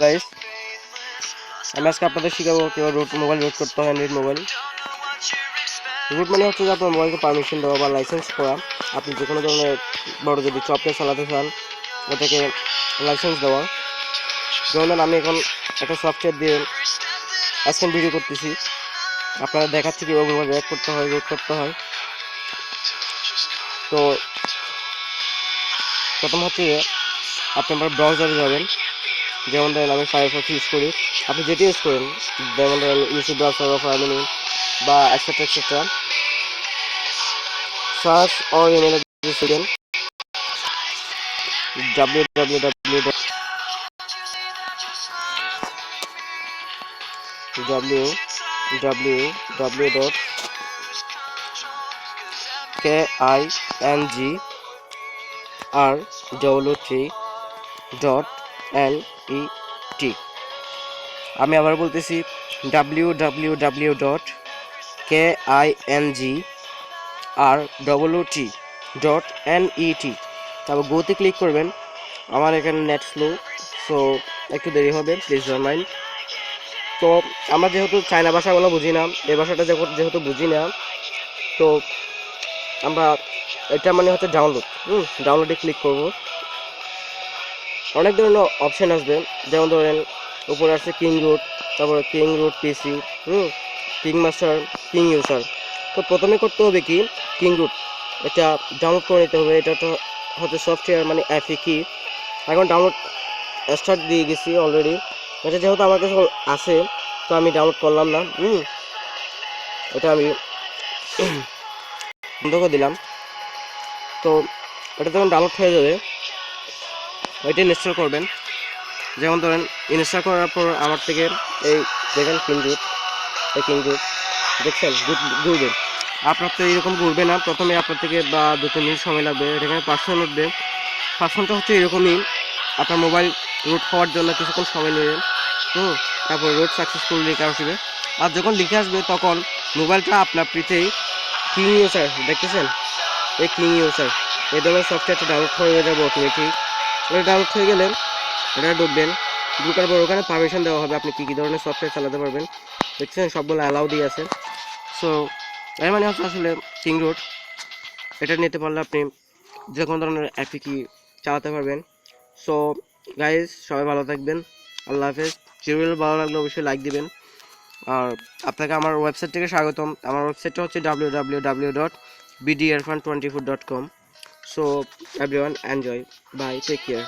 Guys, আমি আজকে আপনাদের শিখাবো কিভাবে মোবাইল রুট করতে হয়। অ্যান্ড্রয়েড মোবাইল রুট মানে হচ্ছে যে আপনার মোবাইলকে পারমিশন দেওয়া বা লাইসেন্স করা। আপনি যে কোনো ধরনের বড় যদি সফটওয়্যার চালাতে চান ওটাকে লাইসেন্স দেওয়া। যেমন আমি এখন একটা সফটওয়্যার দিয়ে আজকে ভিডিও করতেছি, আপনারা দেখাচ্ছি কীভাবে মোবাইল রেক করতে হয়, রুট করতে হয়। তো প্রথম হচ্ছে যে আপনি আমার ব্রাউজারে যাবেন। যেমন ধরেন আমি ফায়ারফক্স ইউজ করি, আপনি যেটি ইউজ করেন, যেমন ধরেন ইউটিউব ব্রাউজার বা ফায়ারমিনি বা etcetera etcetera. Search or email address দিবেন www.kingr3.net। আমি আবার বলতেছি www.kingr3.net। তারপর গোতে ক্লিক করবেন। আমার এখানে নেট স্লো, সো একটু দেরি হবে, প্লিজ ডোন্ট মাইন্ড। তো আমরা যেহেতু চায়না ভাষাগুলো বুঝি না, এই ভাষাটা যেহেতু বুঝি না, তো আমরা এটা মানে হচ্ছে ডাউনলোডে ক্লিক করব। অনেক ধরনের অপশান আসবে, যেমন ধরেন উপরে আছে কিং রুট, তারপরে কিং রুট পিসি, কিং মাস্টার, কিং ইউজার। তো প্রথমে করতে হবে কি, কিং রুট এটা ডাউনলোড করে নিতে হবে। এটা হচ্ছে সফটওয়্যার মানে কি। এখন ডাউনলোড স্টার্ট দিয়ে গেছি অলরেডি। এটা যেহেতু আমার কাছে আছে, তো আমি ডাউনলোড করলাম না। এটা আমি বন্ধ করে দিলাম। তো এটা যখন ডাউনলোড হয়ে যাবে, ওইটা ইনস্টল করবেন। যেমন ধরেন ইনস্টল করার পর আমার থেকে এই দেখেন কিং রুট দেখছেন ঘুরবে। আপনার তো এইরকম ঘুরবে না, প্রথমে আপনার থেকে বা 2-3 মিনিট সময় লাগবে। এখানে পার্সন উঠবে, পার্সনটা হচ্ছে এরকমই। আপনার মোবাইল রুট হওয়ার জন্য কিছুক্ষণ সময় নেবে। তারপর রুট সাকসেসফুল লিখে আসবে। আর যখন লিখে আসবে তখন মোবাইলটা আপনার পিঠেই কিং ইউজার দেখতেছেন, এই কিং ইউজার এই ধরনের সফটওয়্যারটা ডাউনলোড হয়ে যাবে অটোমেটিক। এটা ডাউনলোড হয়ে গেলে এটা ঢুকবেন। ঢুকার পর ওখানে পারমিশন দেওয়া হবে আপনি কী কী ধরনের সফটওয়্যার চালাতে পারবেন। দেখছেন সবগুলো অ্যালাউ দিয়ে আছে। সো এর মানে হচ্ছে আসলে কিং রুট এটা নিতে পারলে আপনি যে কোনো ধরনের অ্যাপি চালাতে পারবেন। সো গাইজ, সবাই ভালো থাকবেন, আল্লাহ হাফেজ। ভিডিও ভালো লাগলে অবশ্যই লাইক দিবেন। আর আপনাকে আমার ওয়েবসাইট থেকে স্বাগতম। আমার ওয়েবসাইটটা হচ্ছে www.bdirfan24.com। So everyone enjoy, bye, take care.